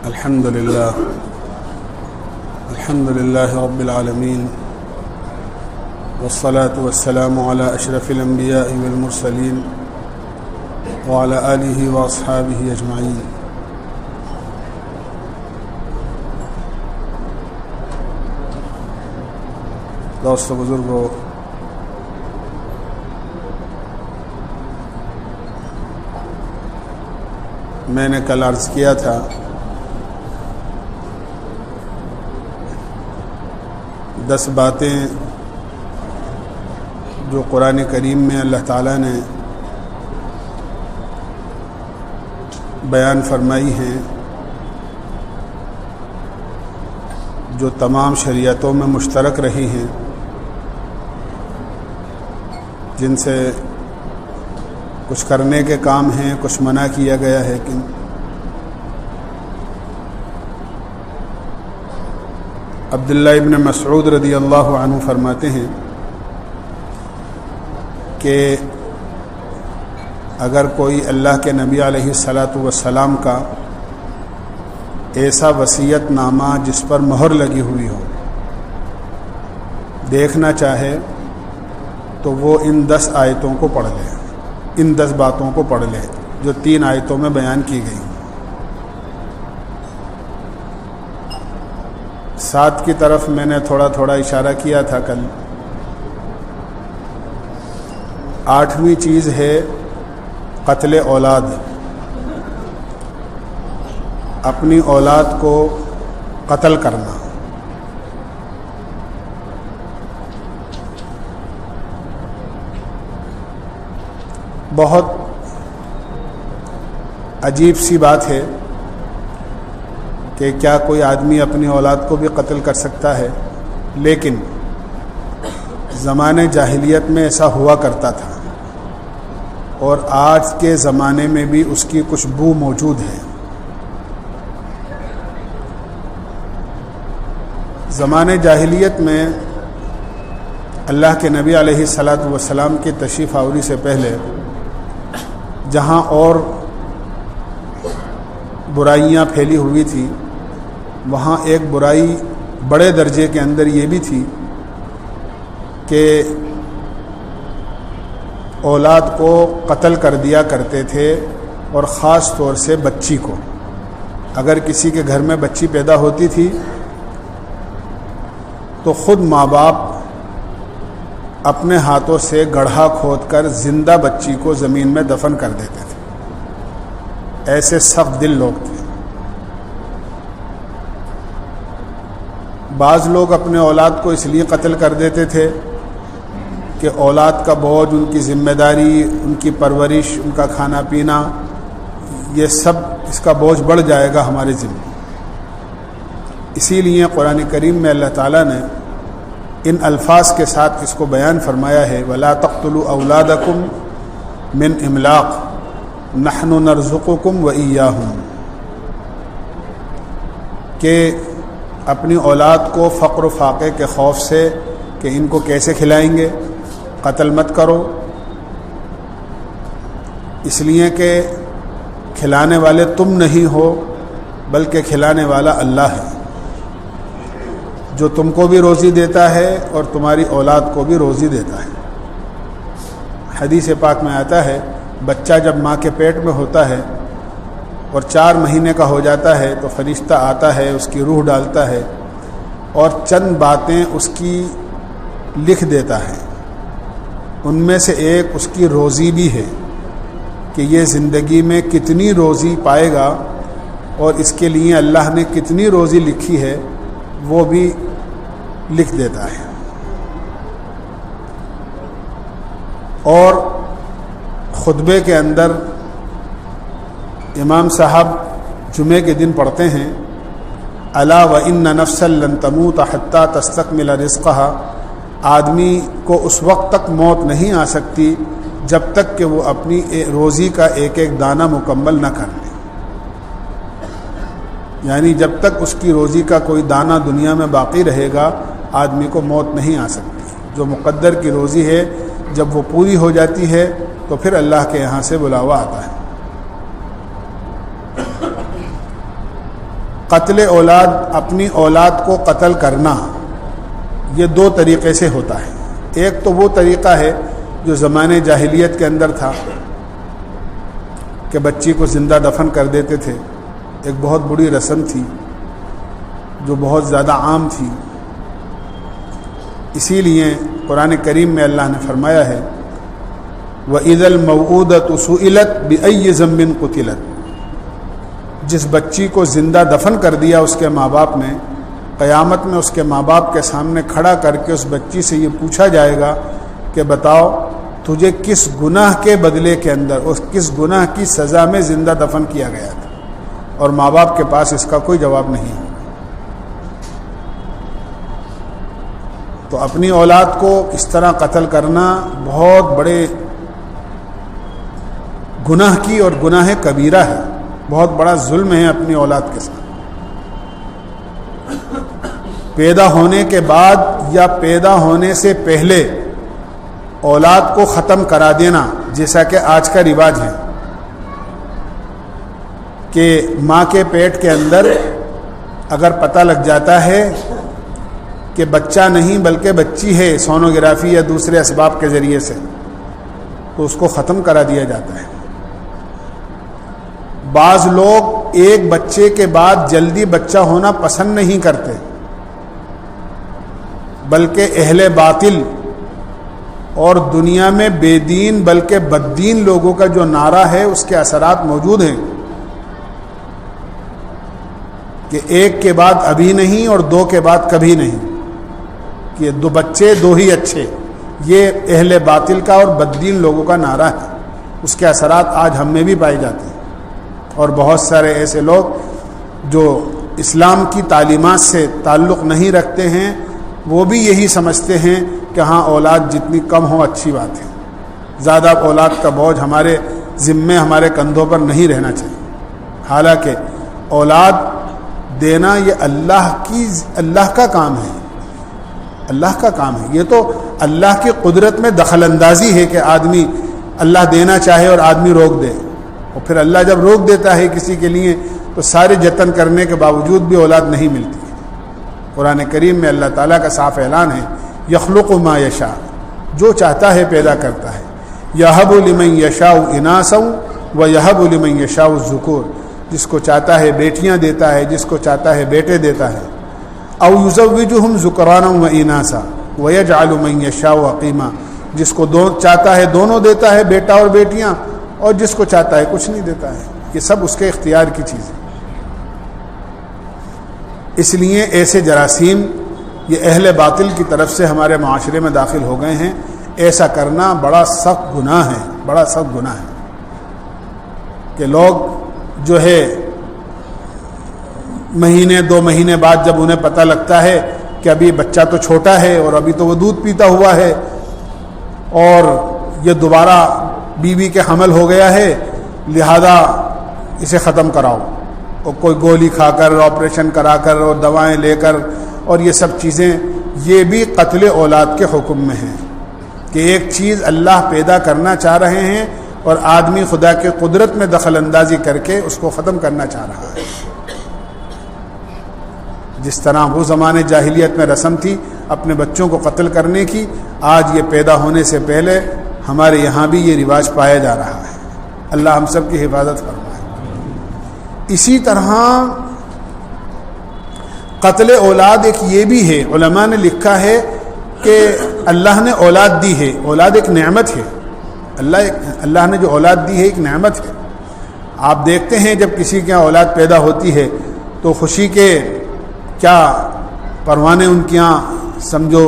الحمد لله رب العالمين والصلاة والسلام على أشرف الأنبياء والمرسلين وعلى آله وأصحابه أجمعين. دوست بزرگو، میں نے کل عرض کیا تھا دس باتیں جو قرآن کریم میں اللہ تعالیٰ نے بیان فرمائی ہیں، جو تمام شریعتوں میں مشترک رہی ہیں، جن سے کچھ کرنے کے کام ہیں، کچھ منع کیا گیا ہے. کہ عبداللہ ابن مسعود رضی اللہ عنہ فرماتے ہیں کہ اگر کوئی اللہ کے نبی علیہ الصلاۃ والسلام کا ایسا وصیت نامہ جس پر مہر لگی ہوئی ہو دیکھنا چاہے تو وہ ان 10 آیتوں کو پڑھ لے، ان 10 باتوں کو پڑھ لے جو 3 آیتوں میں بیان کی گئی. ساتھ کی طرف میں نے تھوڑا اشارہ کیا تھا کل. 8ویں چیز ہے قتل اولاد. اپنی اولاد کو قتل کرنا. بہت عجیب سی بات ہے کہ کیا کوئی آدمی اپنی اولاد کو بھی قتل کر سکتا ہے؟ لیکن زمانے جاہلیت میں ایسا ہوا کرتا تھا، اور آج کے زمانے میں بھی اس کی کچھ بو موجود ہے. زمانے جاہلیت میں اللہ کے نبی علیہ الصلاۃ والسلام کی تشریف آوری سے پہلے جہاں اور برائیاں پھیلی ہوئی تھیں، وہاں ایک برائی بڑے درجے کے اندر یہ بھی تھی کہ اولاد کو قتل کر دیا کرتے تھے، اور خاص طور سے بچی کو. اگر کسی کے گھر میں بچی پیدا ہوتی تھی تو خود ماں باپ اپنے ہاتھوں سے گڑھا کھود کر زندہ بچی کو زمین میں دفن کر دیتے تھے. ایسے سخت دل لوگ تھے. بعض لوگ اپنے اولاد کو اس لیے قتل کر دیتے تھے کہ اولاد کا بوجھ، ان کی ذمہ داری، ان کی پرورش، ان کا کھانا پینا، یہ سب اس کا بوجھ بڑھ جائے گا ہمارے ذمہ. اسی لیے قرآن کریم میں اللہ تعالیٰ نے ان الفاظ کے ساتھ اس کو بیان فرمایا ہے، وَلَا تَقْتُلُوا أَوْلَادَكُمْ مِنْ إِمْلَاقٍ نَحْنُ نَرْزُقُكُمْ وَإِيَّاهُمْ، کہ اپنی اولاد کو فقر و فاقے کے خوف سے کہ ان کو کیسے کھلائیں گے قتل مت کرو، اس لیے کہ کھلانے والے تم نہیں ہو بلکہ کھلانے والا اللہ ہے، جو تم کو بھی روزی دیتا ہے اور تمہاری اولاد کو بھی روزی دیتا ہے. حدیث پاک میں آتا ہے بچہ جب ماں کے پیٹ میں ہوتا ہے اور 4 مہینے کا ہو جاتا ہے تو فرشتہ آتا ہے، اس کی روح ڈالتا ہے اور چند باتیں اس کی لکھ دیتا ہے. ان میں سے ایک اس کی روزی بھی ہے کہ یہ زندگی میں کتنی روزی پائے گا اور اس کے لیے اللہ نے کتنی روزی لکھی ہے وہ بھی لکھ دیتا ہے. اور خطبے کے اندر امام صاحب جمعے کے دن پڑھتے ہیں الا وان نفسا لن تموت حتى تستكمل رزقها، آدمی کو اس وقت تک موت نہیں آ سکتی جب تک کہ وہ اپنی روزی کا ایک ایک دانہ مکمل نہ کر لے. یعنی جب تک اس کی روزی کا کوئی دانہ دنیا میں باقی رہے گا آدمی کو موت نہیں آ سکتی. جو مقدر کی روزی ہے جب وہ پوری ہو جاتی ہے تو پھر اللہ کے یہاں سے بلاوا آتا ہے. قتل اولاد، اپنی اولاد کو قتل کرنا، یہ دو طریقے سے ہوتا ہے۔ ایک تو وہ طریقہ ہے جو زمانے جاہلیت کے اندر تھا کہ بچی کو زندہ دفن کر دیتے تھے، ایک بہت بڑی رسم تھی جو بہت زیادہ عام تھی۔ اسی لیے قرآن کریم میں اللہ نے فرمایا ہے وَإِذَا الْمَوْءُودَةُ سُئِلَتْ بِأَيِّ ذَنبٍ قُتِلَتْ، جس بچی کو زندہ دفن کر دیا اس کے ماں باپ نے، قیامت میں اس کے ماں باپ کے سامنے کھڑا کر کے اس بچی سے یہ پوچھا جائے گا کہ بتاؤ تجھے کس گناہ کے بدلے کے اندر، اس کس گناہ کی سزا میں زندہ دفن کیا گیا تھا، اور ماں باپ کے پاس اس کا کوئی جواب نہیں ہے۔ تو اپنی اولاد کو اس طرح قتل کرنا بہت بڑے گناہ کی اور گناہ کبیرہ ہے، بہت بڑا ظلم ہے اپنی اولاد کے ساتھ۔ پیدا ہونے کے بعد یا پیدا ہونے سے پہلے اولاد کو ختم کرا دینا، جیسا کہ آج کا رواج ہے کہ ماں کے پیٹ کے اندر اگر پتہ لگ جاتا ہے کہ بچہ نہیں بلکہ بچی ہے، سونوگرافی یا دوسرے اسباب کے ذریعے سے، تو اس کو ختم کرا دیا جاتا ہے۔ بعض لوگ ایک بچے کے بعد جلدی بچہ ہونا پسند نہیں کرتے، بلکہ اہل باطل اور دنیا میں بے دین بلکہ بددین لوگوں کا جو نعرہ ہے اس کے اثرات موجود ہیں کہ ایک کے بعد ابھی نہیں اور دو کے بعد کبھی نہیں، کہ دو بچے دو ہی اچھے، یہ اہل باطل کا اور بددین لوگوں کا نعرہ ہے۔ اس کے اثرات آج ہم میں بھی پائے جاتے ہیں، اور بہت سارے ایسے لوگ جو اسلام کی تعلیمات سے تعلق نہیں رکھتے ہیں وہ بھی یہی سمجھتے ہیں کہ ہاں اولاد جتنی کم ہو اچھی بات ہے، زیادہ اولاد کا بوجھ ہمارے ذمے ہمارے کندھوں پر نہیں رہنا چاہیے۔ حالانکہ اولاد دینا یہ اللہ کا کام ہے، اللہ کا کام ہے۔ یہ تو اللہ کی قدرت میں دخل اندازی ہے کہ آدمی اللہ دینا چاہے اور آدمی روک دے، اور پھر اللہ جب روک دیتا ہے کسی کے لیے تو سارے جتن کرنے کے باوجود بھی اولاد نہیں ملتی ہے۔ قرآن کریم میں اللہ تعالیٰ کا صاف اعلان ہے یخلق ما یشاء، جو چاہتا ہے پیدا کرتا ہے، یہب لمن یشاء اناسا و یہب لمن یشاء الذکور، جس کو چاہتا ہے بیٹیاں دیتا ہے، جس کو چاہتا ہے بیٹے دیتا ہے، او یزوجہم ذکرانا و اناسا ویجعل من یشاء عقیما، جس کو چاہتا ہے دونوں دیتا ہے، بیٹا اور بیٹیاں، اور جس کو چاہتا ہے کچھ نہیں دیتا ہے۔ یہ سب اس کے اختیار کی چیز ہے۔ اس لیے ایسے جراثیم یہ اہل باطل کی طرف سے ہمارے معاشرے میں داخل ہو گئے ہیں۔ ایسا کرنا بڑا سخت گناہ ہے، بڑا سخت گناہ ہے کہ لوگ جو ہے مہینے دو مہینے بعد جب انہیں پتہ لگتا ہے کہ ابھی بچہ تو چھوٹا ہے اور ابھی تو وہ دودھ پیتا ہوا ہے اور یہ دوبارہ بیوی کے حمل ہو گیا ہے، لہذا اسے ختم کراؤ، اور کوئی گولی کھا کر، آپریشن کرا کر اور دوائیں لے کر، اور یہ سب چیزیں، یہ بھی قتل اولاد کے حکم میں ہیں کہ ایک چیز اللہ پیدا کرنا چاہ رہے ہیں اور آدمی خدا کے قدرت میں دخل اندازی کر کے اس کو ختم کرنا چاہ رہا ہے۔ جس طرح وہ زمانے جاہلیت میں رسم تھی اپنے بچوں کو قتل کرنے کی، آج یہ پیدا ہونے سے پہلے ہمارے یہاں بھی یہ رواج پایا جا رہا ہے۔ اللہ ہم سب کی حفاظت فرمائے۔ اسی طرح قتل اولاد ایک یہ بھی ہے، علماء نے لکھا ہے کہ اللہ نے اولاد دی ہے، اولاد ایک نعمت ہے، اللہ نے جو اولاد دی ہے ایک نعمت ہے۔ آپ دیکھتے ہیں جب کسی کے اولاد پیدا ہوتی ہے تو خوشی کے کیا پروانے ان کے یہاں سمجھو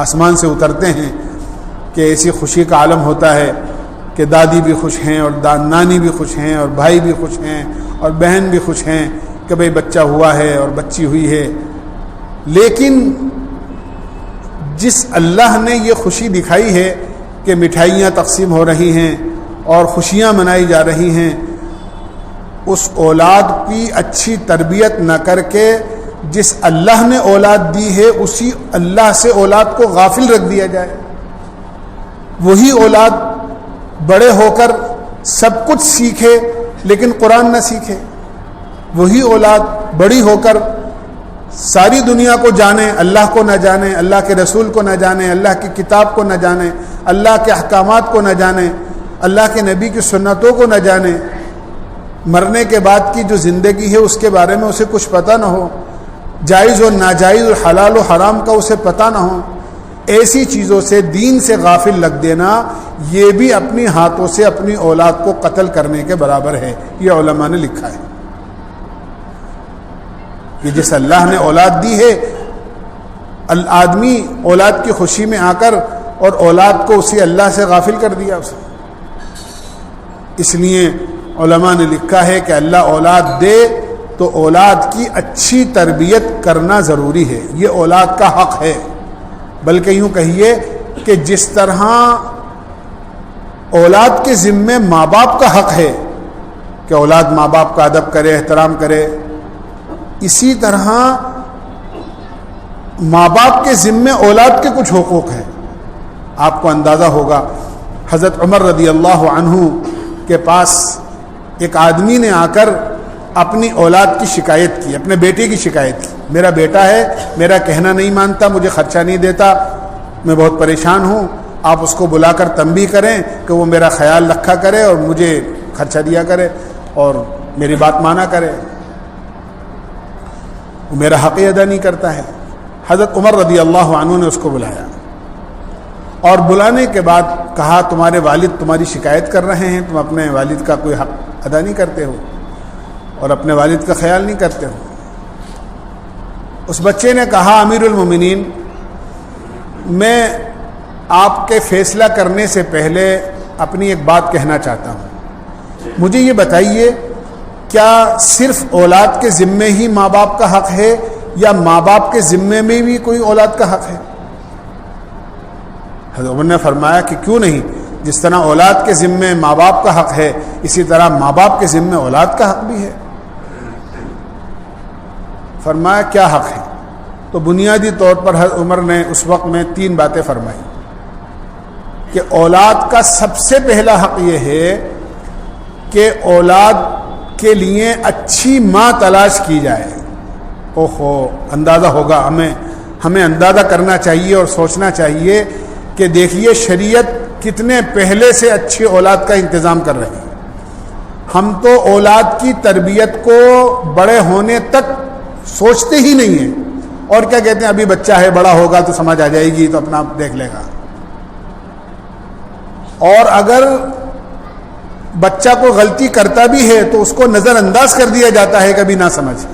آسمان سے اترتے ہیں کہ ایسی خوشی کا عالم ہوتا ہے کہ دادی بھی خوش ہیں اور نانی بھی خوش ہیں اور بھائی بھی خوش ہیں اور بہن بھی خوش ہیں کہ بھئی بچہ ہوا ہے اور بچی ہوئی ہے۔ لیکن جس اللہ نے یہ خوشی دکھائی ہے کہ مٹھائیاں تقسیم ہو رہی ہیں اور خوشیاں منائی جا رہی ہیں، اس اولاد کی اچھی تربیت نہ کر کے جس اللہ نے اولاد دی ہے اسی اللہ سے اولاد کو غافل رکھ دیا جائے، وہی اولاد بڑے ہو کر سب کچھ سیکھے لیکن قرآن نہ سیکھے، وہی اولاد بڑی ہو کر ساری دنیا کو جانے، اللہ کو نہ جانے، اللہ کے رسول کو نہ جانے، اللہ کی کتاب کو نہ جانے، اللہ کے احکامات کو نہ جانے، اللہ کے نبی کی سنتوں کو نہ جانے، مرنے کے بعد کی جو زندگی ہے اس کے بارے میں اسے کچھ پتہ نہ ہو، جائز و ناجائز اور حلال و حرام کا اسے پتہ نہ ہو، ایسی چیزوں سے دین سے غافل لگ دینا، یہ بھی اپنی ہاتھوں سے اپنی اولاد کو قتل کرنے کے برابر ہے. یہ علماء نے لکھا ہے کہ جس اللہ نے اولاد دی ہے، آدمی اولاد کی خوشی میں آ کر اور اولاد کو اسی اللہ سے غافل کر دیا اسے. اس لیے علماء نے لکھا ہے کہ اللہ اولاد دے تو اولاد کی اچھی تربیت کرنا ضروری ہے، یہ اولاد کا حق ہے. بلکہ یوں کہیے کہ جس طرح اولاد کے ذمے ماں باپ کا حق ہے کہ اولاد ماں باپ کا ادب کرے، احترام کرے، اسی طرح ماں باپ کے ذمے اولاد کے کچھ حقوق ہیں. آپ کو اندازہ ہوگا حضرت عمر رضی اللہ عنہ کے پاس ایک آدمی نے آ کر اپنی اولاد کی شکایت کی، اپنے بیٹے کی شکایت کی. میرا بیٹا ہے، میرا کہنا نہیں مانتا، مجھے خرچہ نہیں دیتا، میں بہت پریشان ہوں، آپ اس کو بلا کر تنبیہ کریں کہ وہ میرا خیال رکھا کرے اور مجھے خرچہ دیا کرے اور میری بات مانا کرے، وہ میرا حق ادا نہیں کرتا ہے. حضرت عمر رضی اللہ عنہ نے اس کو بلایا اور بلانے کے بعد کہا تمہارے والد تمہاری شکایت کر رہے ہیں، تم اپنے والد کا کوئی حق ادا نہیں کرتے ہو اور اپنے والد کا خیال نہیں کرتے ہو. اس بچے نے کہا امیر المومنین، میں آپ کے فیصلہ کرنے سے پہلے اپنی ایک بات کہنا چاہتا ہوں. مجھے یہ بتائیے کیا صرف اولاد کے ذمے ہی ماں باپ کا حق ہے یا ماں باپ کے ذمے میں بھی کوئی اولاد کا حق ہے؟ حضرت عمر نے فرمایا کہ کیوں نہیں، جس طرح اولاد کے ذمے ماں باپ کا حق ہے اسی طرح ماں باپ کے ذمے اولاد کا حق بھی ہے. فرمایا کیا حق ہے؟ تو بنیادی طور پر حضرت عمر نے اس وقت میں 3 باتیں فرمائی کہ اولاد کا سب سے پہلا حق یہ ہے کہ اولاد کے لیے اچھی ماں تلاش کی جائے. اوہو، اندازہ ہوگا ہمیں اندازہ کرنا چاہیے اور سوچنا چاہیے کہ دیکھیے شریعت کتنے پہلے سے اچھی اولاد کا انتظام کر رہی ہے. ہم تو اولاد کی تربیت کو بڑے ہونے تک سوچتے ہی نہیں ہیں اور کیا کہتے ہیں ابھی بچہ ہے، بڑا ہوگا تو سمجھ آ جائے گی تو اپنا دیکھ لے گا. اور اگر بچہ کو غلطی کرتا بھی ہے تو اس کو نظر انداز کر دیا جاتا ہے کبھی نہ سمجھ.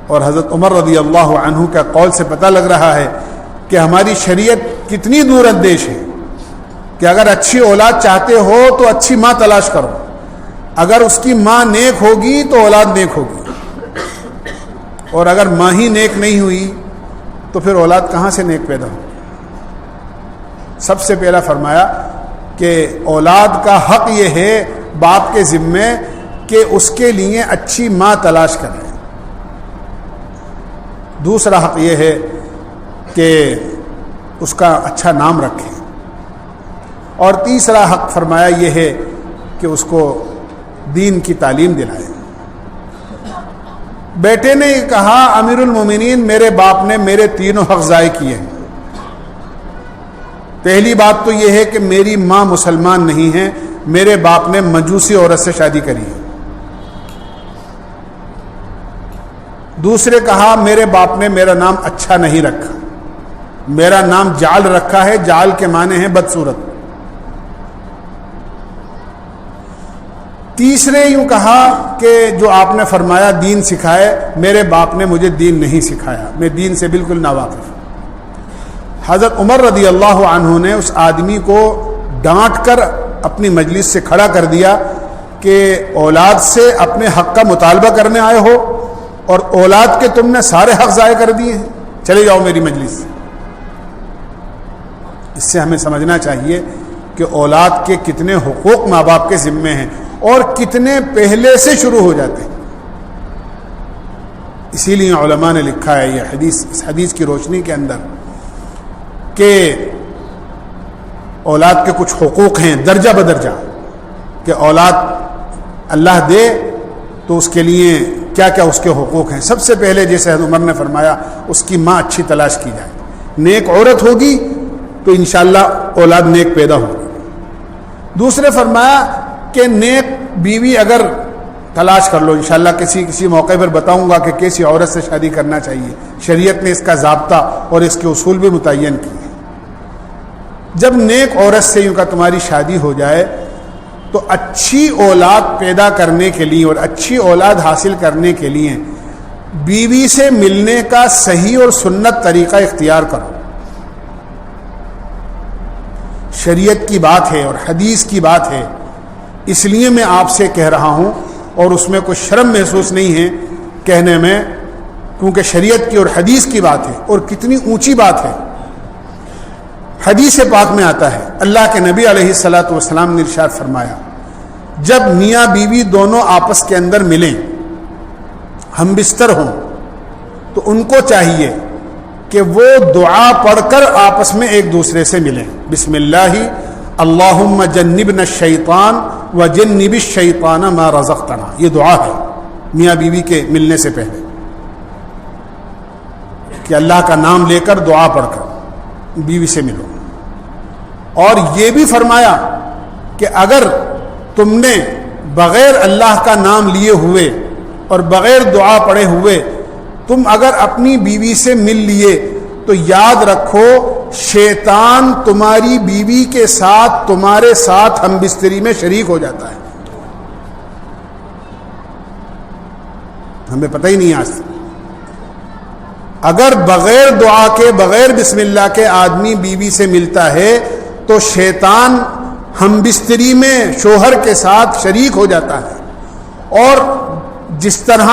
اور حضرت عمر رضی اللہ عنہ کا قول سے پتہ لگ رہا ہے کہ ہماری شریعت کتنی دور اندیش ہے کہ اگر اچھی اولاد چاہتے ہو تو اچھی ماں تلاش کرو، اگر اس کی ماں نیک ہوگی تو اولاد نیک ہوگی، اور اگر ماں ہی نیک نہیں ہوئی تو پھر اولاد کہاں سے نیک پیدا ہو. سب سے پہلا فرمایا کہ اولاد کا حق یہ ہے باپ کے ذمے کہ اس کے لیے اچھی ماں تلاش کرے. دوسرا حق یہ ہے کہ اس کا اچھا نام رکھے. اور تیسرا حق فرمایا یہ ہے کہ اس کو دین کی تعلیم دلائے. بیٹے نے کہا امیر المومنین میرے باپ نے میرے 3 حق ضائع کیے ہیں. پہلی بات تو یہ ہے کہ میری ماں مسلمان نہیں ہے، میرے باپ نے مجوسی عورت سے شادی کری ہے. دوسرے کہا میرے باپ نے میرا نام اچھا نہیں رکھا، میرا نام جعل رکھا ہے، جعل کے معنی ہیں بدصورت. تیسرے یوں کہا کہ جو آپ نے فرمایا دین سکھائے، میرے باپ نے مجھے دین نہیں سکھایا، میں دین سے بالکل ناواقف. حضرت عمر رضی اللہ عنہ نے اس آدمی کو ڈانٹ کر اپنی مجلس سے کھڑا کر دیا کہ اولاد سے اپنے حق کا مطالبہ کرنے آئے ہو اور اولاد کے تم نے سارے حق ضائع کر دیے ہیں، چلے جاؤ میری مجلس سے. اس سے ہمیں سمجھنا چاہیے کہ اولاد کے کتنے حقوق ماں باپ کے ذمے ہیں اور کتنے پہلے سے شروع ہو جاتے ہیں. اسی لیے علماء نے لکھا ہے یہ حدیث، اس حدیث کی روشنی کے اندر کہ اولاد کے کچھ حقوق ہیں درجہ بدرجہ، کہ اولاد اللہ دے تو اس کے لیے کیا کیا اس کے حقوق ہیں. سب سے پہلے جیسے حضرت عمر نے فرمایا اس کی ماں اچھی تلاش کی جائے. نیک عورت ہوگی تو انشاءاللہ اولاد نیک پیدا ہوگی. دوسرے فرمایا کہ نیک بیوی اگر تلاش کر لو. انشاءاللہ کسی موقع پر بتاؤں گا کہ کیسی عورت سے شادی کرنا چاہیے. شریعت نے اس کا ضابطہ اور اس کے اصول بھی متعین کیے. جب نیک عورت سے یوں کا تمہاری شادی ہو جائے تو اچھی اولاد پیدا کرنے کے لیے اور اچھی اولاد حاصل کرنے کے لیے بیوی سے ملنے کا صحیح اور سنت طریقہ اختیار کرو. شریعت کی بات ہے اور حدیث کی بات ہے, اس لیے میں آپ سے کہہ رہا ہوں اور اس میں کوئی شرم محسوس نہیں ہے کہنے میں, کیونکہ شریعت کی اور حدیث کی بات ہے. اور کتنی اونچی بات ہے. حدیث پاک میں آتا ہے اللہ کے نبی علیہ الصلاۃ والسلام نے ارشاد فرمایا جب میاں بیوی دونوں آپس کے اندر ملیں, ہم بستر ہوں, تو ان کو چاہیے کہ وہ دعا پڑھ کر آپس میں ایک دوسرے سے ملیں. بسم اللہ اللہم جنبنا الشیطان وجنب الشیطان ما رزقتنا. یہ دعا ہے میاں بیوی کے ملنے سے پہلے کہ اللہ کا نام لے کر دعا پڑھ کر بیوی سے ملو. اور یہ بھی فرمایا کہ اگر تم نے بغیر اللہ کا نام لیے ہوئے اور بغیر دعا پڑھے ہوئے تم اگر اپنی بیوی سے مل لیے تو یاد رکھو شیطان تمہاری بیوی کے ساتھ تمہارے ساتھ ہم بستری میں شریک ہو جاتا ہے. ہمیں پتہ ہی نہیں آج. اگر بغیر دعا کے بغیر بسم اللہ کے آدمی بیوی سے ملتا ہے تو شیطان ہم بستری میں شوہر کے ساتھ شریک ہو جاتا ہے. اور جس طرح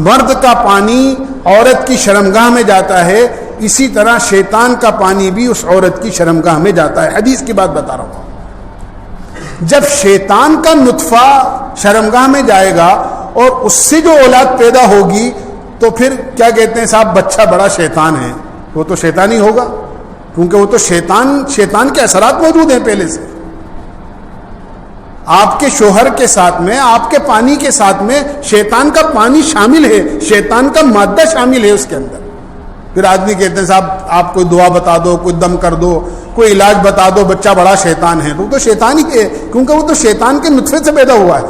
مرد کا پانی عورت کی شرمگاہ میں جاتا ہے اسی طرح شیطان کا پانی بھی اس عورت کی شرمگاہ میں جاتا ہے. حدیث کی بات بتا رہا ہوں. جب شیطان کا نطفہ شرمگاہ میں جائے گا اور اس سے جو اولاد پیدا ہوگی تو پھر کیا کہتے ہیں صاحب بچہ بڑا شیطان ہے. وہ تو شیطان ہی ہوگا کیونکہ وہ تو شیطان کے اثرات موجود ہیں پہلے سے. آپ کے شوہر کے ساتھ میں آپ کے پانی کے ساتھ میں شیطان کا پانی شامل ہے, شیطان کا مادہ شامل ہے اس کے اندر. پھر آدمی کہتے ہیں صاحب آپ کوئی دعا بتا دو, کوئی دم کر دو, کوئی علاج بتا دو, بچہ بڑا شیطان ہے. تو شیطان ہی ہے کیونکہ وہ تو شیطان کے نطفے سے پیدا ہوا ہے.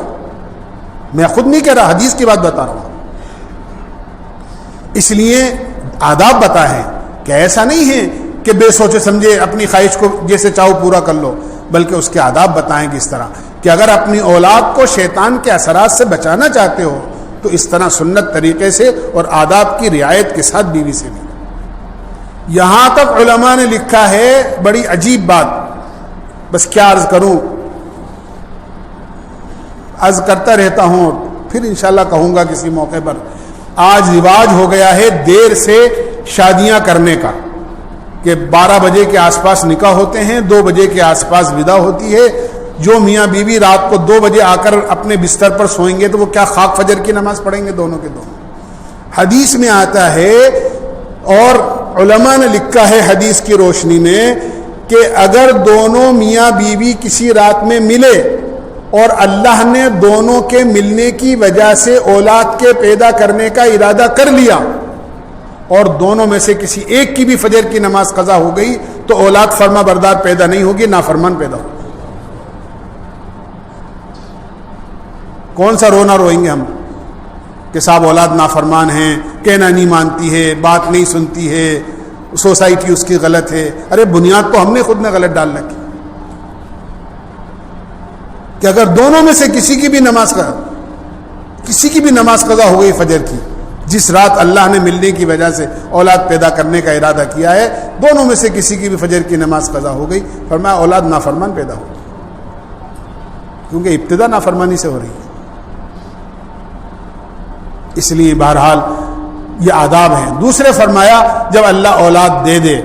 میں خود نہیں کہہ رہا, حدیث کی بات بتا رہا ہوں. اس لیے آداب بتا ہے کہ ایسا نہیں ہے کہ بے سوچے سمجھے اپنی خواہش کو جیسے چاہو پورا کر لو, بلکہ اس کے آداب بتائیں کہ اس طرح کہ اگر اپنی اولاد کو شیطان کے اثرات سے بچانا چاہتے ہو تو اس طرح سنت طریقے سے اور آداب کی رعایت کے ساتھ بیوی سے ملو. یہاں تک علماء نے لکھا ہے, بڑی عجیب بات, بس کیا عرض کروں, عرض کرتا رہتا ہوں پھر انشاءاللہ کہوں گا کسی موقع پر. آج رواج ہو گیا ہے دیر سے شادیاں کرنے کا کہ 12 بجے کے آس پاس نکاح ہوتے ہیں, 2 بجے کے آس پاس ودا ہوتی ہے. جو میاں بیوی رات کو 2 بجے آ کر اپنے بستر پر سوئیں گے تو وہ کیا خاک فجر کی نماز پڑھیں گے دونوں کے دونوں. حدیث میں آتا ہے اور علماء نے لکھا ہے حدیث کی روشنی میں کہ اگر دونوں میاں بیوی کسی رات میں ملے اور اللہ نے دونوں کے ملنے کی وجہ سے اولاد کے پیدا کرنے کا ارادہ کر لیا اور دونوں میں سے کسی ایک کی بھی فجر کی نماز قضا ہو گئی تو اولاد فرما بردار پیدا نہیں ہوگی, نافرمان پیدا ہوگی. کون سا رونا روئیں گے ہم کہ صاحب اولاد نافرمان ہیں, کہنا نہیں مانتی ہے, بات نہیں سنتی ہے, سوسائٹی اس کی غلط ہے. ارے بنیاد تو ہم نے خود نے غلط ڈال رکھی کہ اگر دونوں میں سے کسی کی بھی نماز قضا ہو گئی فجر کی, جس رات اللہ نے ملنے کی وجہ سے اولاد پیدا کرنے کا ارادہ کیا ہے, دونوں میں سے کسی کی بھی فجر کی نماز قضا ہو گئی, فرمایا اولاد نافرمان پیدا ہو, کیونکہ ابتدا نافرمانی سے ہو رہی ہے. اس لیے بہرحال یہ آداب ہیں. دوسرے فرمایا جب اللہ اولاد دے دے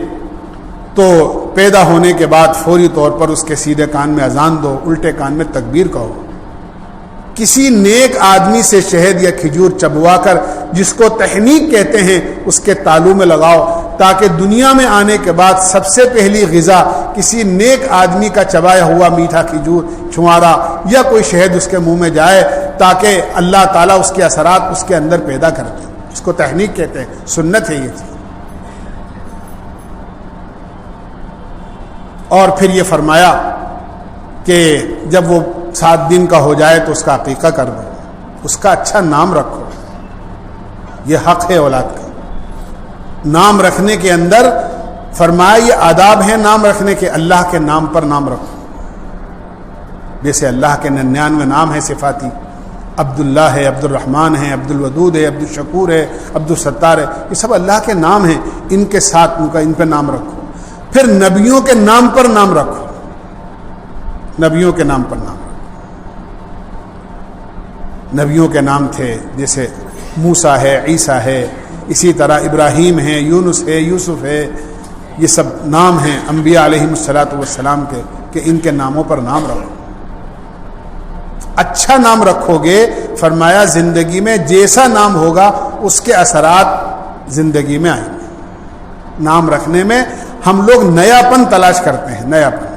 تو پیدا ہونے کے بعد فوری طور پر اس کے سیدھے کان میں اذان دو, الٹے کان میں تکبیر کہو. کسی نیک آدمی سے شہد یا کھجور چبوا کر, جس کو تحنیک کہتے ہیں, اس کے تالو میں لگاؤ تاکہ دنیا میں آنے کے بعد سب سے پہلی غذا کسی نیک آدمی کا چبایا ہوا میٹھا کھجور, چھوارا یا کوئی شہد اس کے منہ میں جائے تاکہ اللہ تعالیٰ اس کے اثرات اس کے اندر پیدا کرتے ہیں. اس کو تحنیک کہتے ہیں, سنت ہے یہ چیز. اور پھر یہ فرمایا کہ جب وہ 7 دن کا ہو جائے تو اس کا عقیقہ کر دو, اس کا اچھا نام رکھو. یہ حق ہے اولاد کا. نام رکھنے کے اندر فرمایا یہ آداب ہیں نام رکھنے کے, اللہ کے نام پر نام رکھو. جیسے اللہ کے 99 نام ہیں صفاتی, عبداللہ ہے, عبد الرحمن ہے, عبد الودود ہے, عبد الشکور ہے, عبد الستار ہے, یہ سب اللہ کے نام ہیں. ان کے ساتھ ان پہ نام رکھو. پھر نبیوں کے نام پر نام رکھو, نبیوں کے نام پر نام رکھو. نبیوں کے نام تھے جیسے موسیٰ ہے, عیسیٰ ہے, اسی طرح ابراہیم ہے, یونس ہے, یوسف ہے. یہ سب نام ہیں انبیاء علیہم الصلاۃ والسلام کے, کہ ان کے ناموں پر نام رکھو. اچھا نام رکھو گے, فرمایا زندگی میں جیسا نام ہوگا اس کے اثرات زندگی میں آئیں گے. نام رکھنے میں ہم لوگ نیاپن تلاش کرتے ہیں, نیاپن.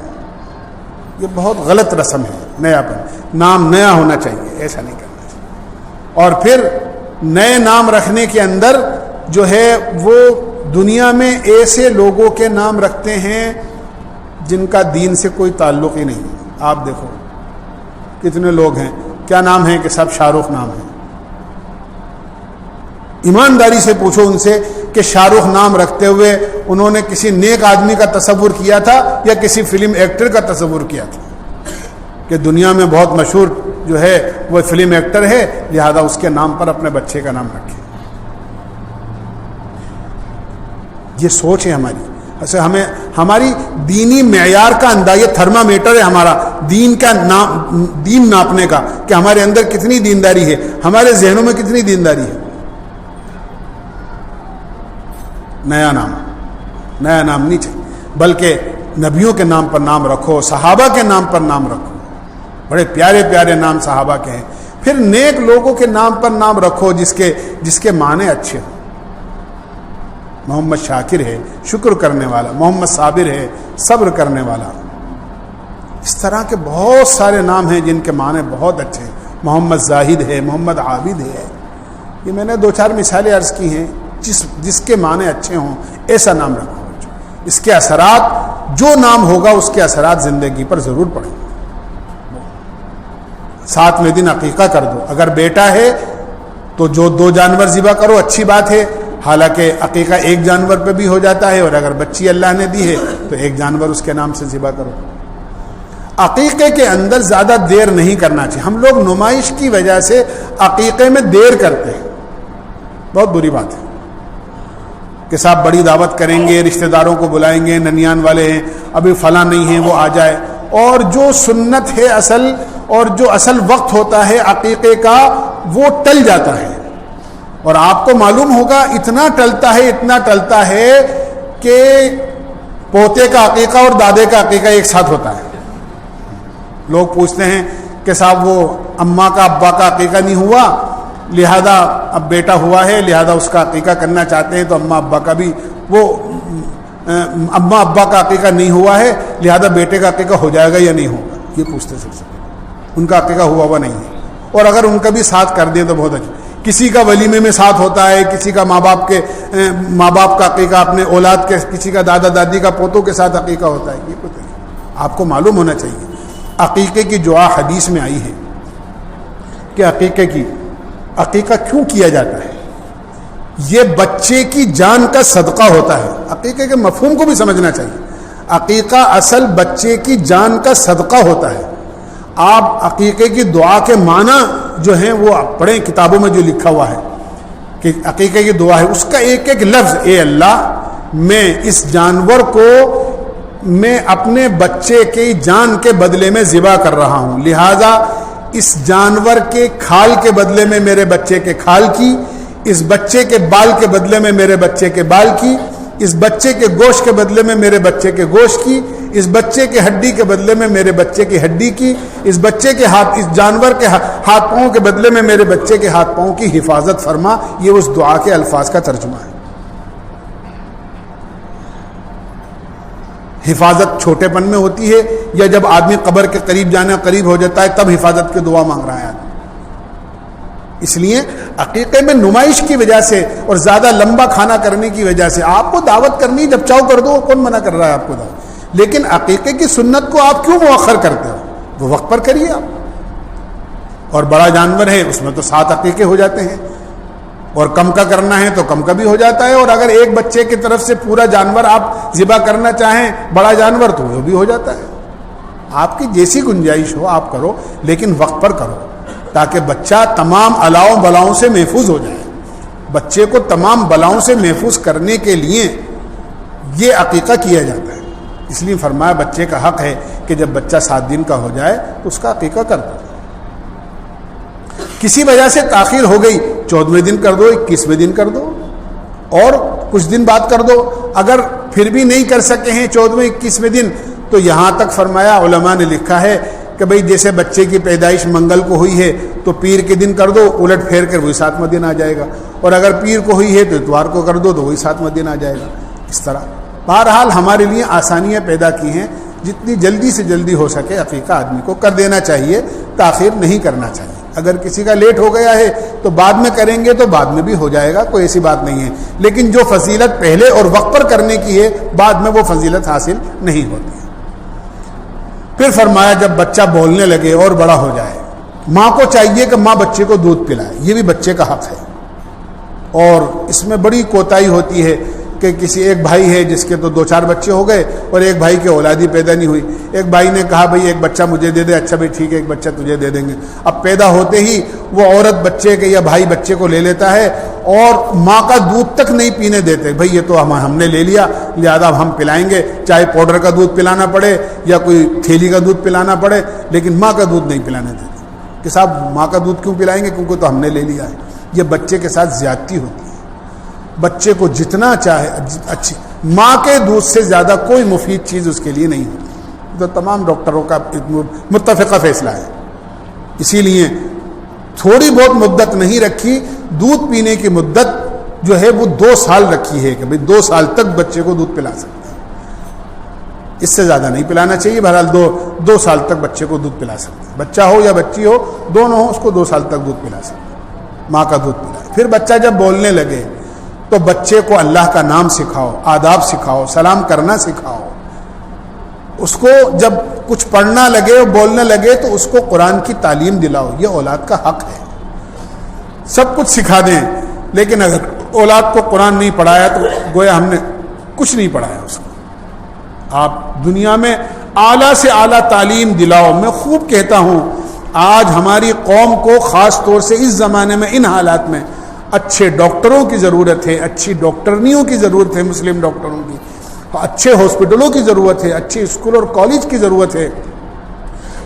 یہ بہت غلط رسم ہے, نیاپن. نام نیا ہونا چاہیے, ایسا نہیں کرنا چاہیے. اور پھر نئے نام رکھنے کے اندر جو ہے وہ دنیا میں ایسے لوگوں کے نام رکھتے ہیں جن کا دین سے کوئی تعلق ہی نہیں. آپ دیکھو کتنے لوگ ہیں, کیا نام ہے کہ سب شاہ رخ نام ہے. ایمانداری سے پوچھو ان سے کہ شاہ رخ نام رکھتے ہوئے انہوں نے کسی نیک آدمی کا تصور کیا تھا یا کسی فلم ایکٹر کا تصور کیا تھا کہ دنیا میں بہت مشہور جو ہے وہ فلم ایکٹر ہے, لہذا اس کے نام پر اپنے بچے کا نام رکھے. یہ سوچ ہے ہماری. ایسے ہمیں ہماری دینی معیار کا اندازہ, یہ تھرمامیٹر ہے ہمارا دین کا دین ناپنے کا, کہ ہمارے اندر کتنی دینداری ہے, ہمارے ذہنوں میں کتنی دینداری ہے. نیا نام نہیں چاہیے, بلکہ نبیوں کے نام پر نام رکھو, صحابہ کے نام پر نام رکھو. بڑے پیارے پیارے نام صحابہ کے ہیں. پھر نیک لوگوں کے نام پر نام رکھو جس کے معنی اچھے ہوں. محمد شاکر ہے, شکر کرنے والا. محمد صابر ہے, صبر کرنے والا. اس طرح کے بہت سارے نام ہیں جن کے معنی بہت اچھے ہیں. محمد زاہد ہے, محمد عابد ہے. یہ میں نے 2-4 مثالیں عرض کی ہیں. جس کے معنی اچھے ہوں ایسا نام رکھو. اس کے اثرات, جو نام ہوگا اس کے اثرات زندگی پر ضرور پڑیں گے. 7ویں دن عقیقہ کر دو. اگر بیٹا ہے تو جو 2 جانور ذبح کرو, اچھی بات ہے. حالانکہ عقیقہ 1 جانور پہ بھی ہو جاتا ہے, اور اگر بچی اللہ نے دی ہے تو 1 جانور اس کے نام سے ذبح کرو. عقیقے کے اندر زیادہ دیر نہیں کرنا چاہیے. ہم لوگ نمائش کی وجہ سے عقیقے میں دیر کرتے ہیں, بہت بری بات ہے. کہ صاحب بڑی دعوت کریں گے, رشتہ داروں کو بلائیں گے, ننیان والے ہیں, ابھی فلاں نہیں ہیں, وہ آ جائے. اور جو سنت ہے اصل, اور جو اصل وقت ہوتا ہے عقیقے کا, وہ ٹل جاتا ہے. اور آپ کو معلوم ہوگا اتنا ٹلتا ہے کہ پوتے کا عقیقہ اور دادے کا عقیقہ ایک ساتھ ہوتا ہے. لوگ پوچھتے ہیں کہ صاحب وہ اماں کا ابا کا عقیقہ نہیں ہوا, لہذا اب بیٹا ہوا ہے, لہذا اس کا عقیقہ کرنا چاہتے ہیں, تو اماں ابا کا بھی وہ اماں ابا کا عقیقہ نہیں ہوا ہے, لہذا بیٹے کا عقیقہ ہو جائے گا یا نہیں ہوگا. یہ پوچھتے سب سے. ان کا عقیقہ ہوا نہیں ہے, اور اگر ان کا بھی ساتھ کر دیں تو بہت اچھا. کسی کا ولیمے میں ساتھ ہوتا ہے, کسی کا ماں باپ کا عقیقہ اپنے اولاد کے, کسی کا دادا دادی کا پوتوں کے ساتھ عقیقہ ہوتا ہے. یہ پتہ نہیں. آپ کو معلوم ہونا چاہیے عقیقے کی دعا حدیث میں آئی ہے کہ عقیقہ کیوں کیا جاتا ہے. یہ بچے کی جان کا صدقہ ہوتا ہے. عقیقے کے مفہوم کو بھی سمجھنا چاہیے. عقیقہ اصل بچے کی جان کا صدقہ ہوتا ہے. آپ عقیقے کی دعا کے معنی جو ہیں وہ پڑھیں, کتابوں میں جو لکھا ہوا ہے کہ عقیقے کی دعا ہے, اس کا ایک ایک لفظ, اے اللہ میں اس جانور کو میں اپنے بچے کی جان کے بدلے میں ذبح کر رہا ہوں, لہذا اس جانور کے کھال کے بدلے میں میرے بچے کے کھال کی, اس بچے کے بال کے بدلے میں میرے بچے کے بال کی, اس بچے کے گوشت کے بدلے میں میرے بچے کے گوشت کی, اس بچے کے ہڈی کے بدلے میں میرے بچے کی ہڈی کی, اس بچے کے ہاتھ, اس جانور کے ہاتھ پاؤں کے بدلے میں میرے بچے کے ہاتھ پاؤں کی حفاظت فرما. یہ اس دعا کے الفاظ کا ترجمہ ہے. حفاظت چھوٹے پن میں ہوتی ہے یا جب آدمی قبر کے قریب جانا قریب ہو جاتا ہے تب حفاظت کی دعا مانگ رہا ہے آدمی. اس لیے عقیقے میں نمائش کی وجہ سے اور زیادہ لمبا کھانا کرنے کی وجہ سے آپ کو دعوت کرنی، جب چاہو کر دو، کون منع کر رہا ہے آپ کو دعوت، لیکن عقیقے کی سنت کو آپ کیوں مؤخر کرتے ہو؟ وہ وقت پر کریے آپ. اور بڑا جانور ہے اس میں تو 7 عقیقے ہو جاتے ہیں، اور کم کا کرنا ہے تو کم کا بھی ہو جاتا ہے، اور اگر ایک بچے کی طرف سے پورا جانور آپ ذبح کرنا چاہیں بڑا جانور تو وہ بھی ہو جاتا ہے. آپ کی جیسی گنجائش ہو آپ کرو، لیکن وقت پر کرو تاکہ بچہ تمام الاؤں بلاؤں سے محفوظ ہو جائے. بچے کو تمام بلاؤں سے محفوظ کرنے کے لیے یہ عقیقہ کیا جاتا ہے. اس لیے فرمایا بچے کا حق ہے کہ جب بچہ 7 دن کا ہو جائے تو اس کا عقیقہ کر دو. کسی وجہ سے تاخیر ہو گئی 14ویں دن کر دو، 21ویں دن کر دو، اور کچھ دن بعد کر دو. اگر پھر بھی نہیں کر سکے ہیں 14ویں 21ویں دن تو یہاں تک فرمایا علماء نے لکھا ہے کہ بھئی جیسے بچے کی پیدائش منگل کو ہوئی ہے تو پیر کے دن کر دو، الٹ پھیر کر وہی 7واں دن آ جائے گا، اور اگر پیر کو ہوئی ہے تو اتوار کو کر دو تو وہی 7واں دن آ جائے گا. اس طرح بہرحال ہمارے لیے آسانیاں پیدا کی ہیں، جتنی جلدی سے جلدی ہو سکے عقیقہ آدمی کو کر دینا چاہیے، تاخیر نہیں کرنا چاہیے. اگر کسی کا لیٹ ہو گیا ہے تو بعد میں کریں گے تو بعد میں بھی ہو جائے گا، کوئی ایسی بات نہیں ہے، لیکن جو فضیلت پہلے اور وقت پر کرنے کی ہے بعد میں وہ فضیلت حاصل نہیں ہوتی. پھر فرمایا جب بچہ بولنے لگے اور بڑا ہو جائے، ماں کو چاہیے کہ ماں بچے کو دودھ پلائے، یہ بھی بچے کا حق ہے. اور اس میں بڑی کوتاہی ہوتی ہے کہ کسی ایک بھائی ہے جس کے تو 2-4 بچے ہو گئے اور ایک بھائی کے اولاد ہی پیدا نہیں ہوئی. ایک بھائی نے کہا بھئی ایک بچہ مجھے دے دے. اچھا بھئی ٹھیک ہے ایک بچہ تجھے دے دیں گے. اب پیدا ہوتے ہی وہ عورت بچے کے یا بھائی بچے کو لے لیتا ہے اور ماں کا دودھ تک نہیں پینے دیتے. بھئی یہ تو ہم نے لے لیا لہذا ہم پلائیں گے، چاہے پاؤڈر کا دودھ پلانا پڑے یا کوئی تھیلی کا دودھ پلانا پڑے، لیکن ماں کا دودھ نہیں پلانے دیتے کہ صاحب ماں کا دودھ کیوں پلائیں گے، کیونکہ تو ہم نے لے لیا ہے. یہ بچے کے ساتھ زیادتی ہوتی ہے. بچے کو جتنا چاہے اچھی ماں کے دودھ سے زیادہ کوئی مفید چیز اس کے لیے نہیں ہوتی. تو تمام ڈاکٹروں کا متفقہ فیصلہ ہے. اسی لیے تھوڑی بہت مدت نہیں رکھی، دودھ پینے کی مدت جو ہے وہ 2 سال رکھی ہے کہ بھئی 2 سال تک بچے کو دودھ پلا سکتے ہیں. اس سے زیادہ نہیں پلانا چاہیے. بہرحال 2 سال تک بچے کو دودھ پلا سکتے ہیں. بچہ ہو یا بچی ہو دونوں ہو، اس کو 2 سال تک دودھ پلا سکتے ہیں، ماں کا دودھ پلائے. پھر بچہ جب بولنے لگے تو بچے کو اللہ کا نام سکھاؤ، آداب سکھاؤ، سلام کرنا سکھاؤ. اس کو جب کچھ پڑھنا لگے اور بولنے لگے تو اس کو قرآن کی تعلیم دلاؤ. یہ اولاد کا حق ہے. سب کچھ سکھا دیں، لیکن اگر اولاد کو قرآن نہیں پڑھایا تو گویا ہم نے کچھ نہیں پڑھایا اس کو. آپ دنیا میں اعلیٰ سے اعلیٰ تعلیم دلاؤ. میں خوب کہتا ہوں آج ہماری قوم کو خاص طور سے اس زمانے میں ان حالات میں اچھے ڈاکٹروں کی ضرورت ہے، اچھی ڈاکٹرنیوں کی ضرورت ہے، مسلم ڈاکٹروں کی، اچھے ہاسپٹلوں کی ضرورت ہے، اچھے اسکول اور کالج کی ضرورت ہے.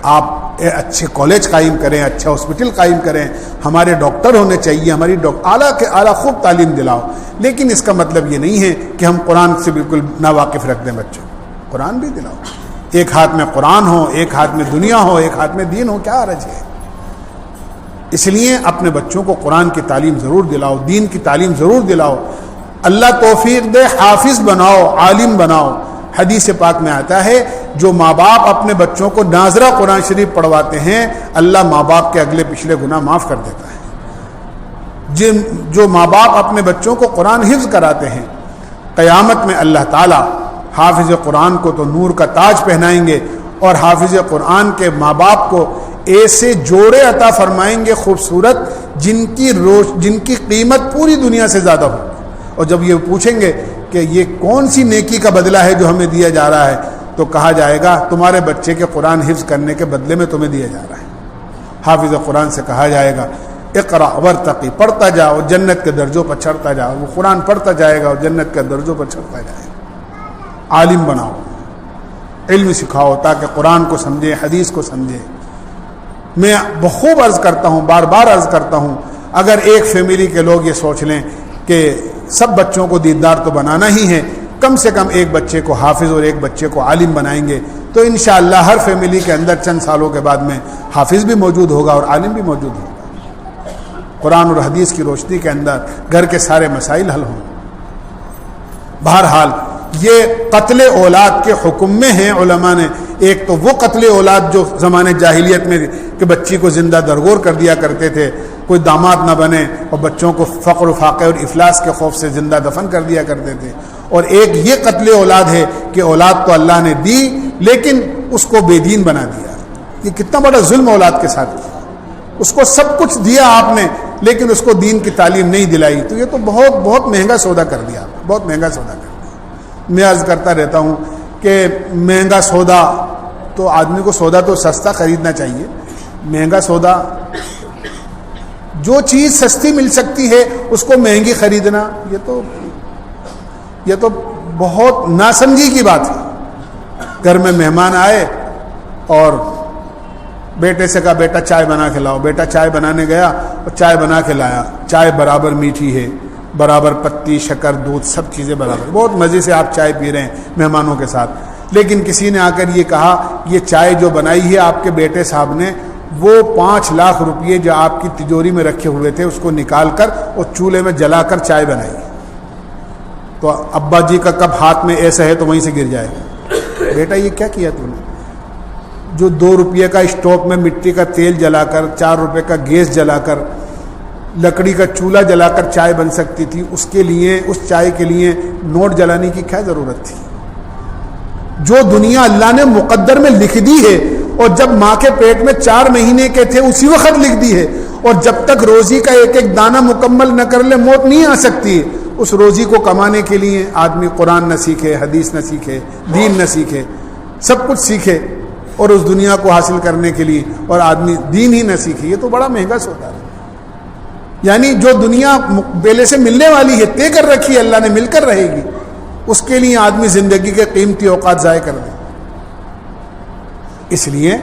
آپ اچھے کالج قائم کریں، اچھا ہاسپٹل قائم کریں. ہمارے ڈاکٹر ہونے چاہیے، ہماری اعلیٰ کے اعلیٰ خوب تعلیم دلاؤ. لیکن اس کا مطلب یہ نہیں ہے کہ ہم قرآن سے بالکل ناواقف رکھ دیں بچوں. قرآن بھی دلاؤ. ایک ہاتھ میں قرآن ہو، ایک ہاتھ میں دنیا ہو، ایک ہاتھ میں دین ہو، کیا حرج ہے. اس لیے اپنے بچوں کو قرآن کی تعلیم ضرور دلاؤ، دین کی تعلیم ضرور دلاؤ. اللہ توفیق دے، حافظ بناؤ، عالم بناؤ. حدیث پاک میں آتا ہے جو ماں باپ اپنے بچوں کو ناظرہ قرآن شریف پڑھواتے ہیں اللہ ماں باپ کے اگلے پچھلے گناہ معاف کر دیتا ہے. جو ماں باپ اپنے بچوں کو قرآن حفظ کراتے ہیں قیامت میں اللہ تعالیٰ حافظ قرآن کو تو نور کا تاج پہنائیں گے، اور حافظ قرآن کے ماں باپ کو ایسے جوڑے عطا فرمائیں گے خوبصورت جن کی قیمت پوری دنیا سے زیادہ ہو. اور جب یہ پوچھیں گے کہ یہ کون سی نیکی کا بدلہ ہے جو ہمیں دیا جا رہا ہے تو کہا جائے گا تمہارے بچے کے قرآن حفظ کرنے کے بدلے میں تمہیں دیا جا رہا ہے. حافظ قرآن سے کہا جائے گا اقرا ورتقی، پڑھتا جاؤ جنت کے درجوں پر چڑھتا جاؤ. وہ قرآن پڑھتا جائے گا اور جنت کے درجوں پر چڑھتا جائے گا. عالم بناؤ، علم سکھاؤ تاکہ قرآن کو سمجھے، حدیث کو سمجھے. میں بخوب عرض کرتا ہوں، بار بار عرض کرتا ہوں، اگر ایک فیملی کے لوگ یہ سوچ لیں کہ سب بچوں کو دیندار تو بنانا ہی ہے، کم سے کم ایک بچے کو حافظ اور ایک بچے کو عالم بنائیں گے تو انشاءاللہ ہر فیملی کے اندر چند سالوں کے بعد میں حافظ بھی موجود ہوگا اور عالم بھی موجود ہوگا. قرآن اور حدیث کی روشنی کے اندر گھر کے سارے مسائل حل ہوں. بہرحال یہ قتل اولاد کے حکم میں ہیں علماء نے. ایک تو وہ قتل اولاد جو زمانے جاہلیت میں کہ بچی کو زندہ درگور کر دیا کرتے تھے، کوئی داماد نہ بنے اور بچوں کو فقر و فاقے اور افلاس کے خوف سے زندہ دفن کر دیا کرتے تھے. اور ایک یہ قتل اولاد ہے کہ اولاد تو اللہ نے دی لیکن اس کو بے دین بنا دیا. یہ کتنا بڑا ظلم اولاد کے ساتھ کیا. اس کو سب کچھ دیا آپ نے لیکن اس کو دین کی تعلیم نہیں دلائی. تو یہ تو بہت بہت مہنگا سودا کر دیا, بہت مہنگا سودا کر دیا. میں عرض کرتا رہتا ہوں کہ مہنگا سودا تو آدمی کو سودا تو سستا خریدنا چاہیے. مہنگا سودا, جو چیز سستی مل سکتی ہے اس کو مہنگی خریدنا, یہ تو بہت ناسمجھی کی بات ہے. گھر میں مہمان آئے اور بیٹے سے کہا بیٹا چائے بنا کے لاؤ. بیٹا چائے بنانے گیا اور چائے بنا کے لایا. چائے برابر میٹھی ہے, برابر پتی, شکر, دودھ, سب چیزیں برابر. بہت مزے سے آپ چائے پی رہے ہیں مہمانوں کے ساتھ. لیکن کسی نے آ کر یہ کہا یہ چائے جو بنائی ہے آپ کے بیٹے صاحب نے, وہ 5 لاکھ روپئے جو آپ کی تجوری میں رکھے ہوئے تھے اس کو نکال کر اور چولہے میں جلا کر چائے بنائی. تو ابا جی کا کب ہاتھ میں ایسا ہے تو وہیں سے گر جائے گا. بیٹا یہ کیا کیا تم نے؟ جو 2 روپئے کا اسٹوپ میں مٹی کا تیل جلا کر, 4 روپئے کا گیس جلا کر, لکڑی کا چولہا جلا کر چائے بن سکتی تھی, اس کے لیے, اس چائے کے لیے نوٹ جلانے کی کیا ضرورت تھی؟ جو دنیا اللہ نے مقدر میں لکھ دی ہے اور جب ماں کے پیٹ میں 4 مہینے کے تھے اسی وقت لکھ دی ہے, اور جب تک روزی کا ایک ایک دانہ مکمل نہ کر لے موت نہیں آ سکتی. اس روزی کو کمانے کے لیے آدمی قرآن نہ سیکھے, حدیث نہ سیکھے, دین نہ سیکھے, سب کچھ سیکھے اور اس دنیا کو حاصل کرنے کے لیے, اور آدمی دین ہی نہ سیکھے. یہ تو بڑا مہنگا سودا ہے. یعنی جو دنیا پہلے سے ملنے والی ہے, طے کر رکھی ہے اللہ نے, مل کر رہے گی, اس کے لیے آدمی زندگی کے قیمتی اوقات ضائع کر دے. اس لیے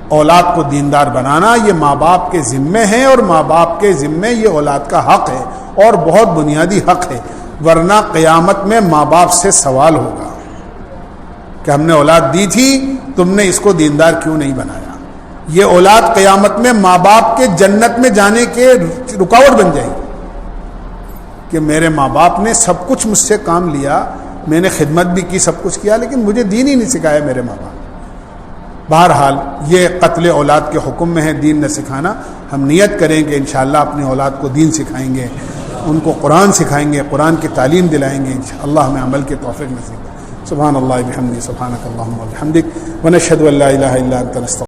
اولاد کو دیندار بنانا یہ ماں باپ کے ذمے ہے, اور ماں باپ کے ذمے یہ اولاد کا حق ہے, اور بہت بنیادی حق ہے. ورنہ قیامت میں ماں باپ سے سوال ہوگا کہ ہم نے اولاد دی تھی, تم نے اس کو دیندار کیوں نہیں بنایا. یہ اولاد قیامت میں ماں باپ کے جنت میں جانے کے رکاوٹ بن جائے گی کہ میرے ماں باپ نے سب کچھ مجھ سے کام لیا, میں نے خدمت بھی کی, سب کچھ کیا, لیکن مجھے دین ہی نہیں سکھایا میرے ماں باپ. بہرحال یہ قتل اولاد کے حکم میں ہے, دین نہ سکھانا. ہم نیت کریں کہ انشاءاللہ اپنی اولاد کو دین سکھائیں گے, ان کو قرآن سکھائیں گے, قرآن کی تعلیم دلائیں گے. انشاءاللہ ہمیں عمل کی توفیق نصیب. سبحان اللہ بحمدہ, سبحانک اللہم و بحمدک, ونشہد ان لا الہ الا انت نستغفرک.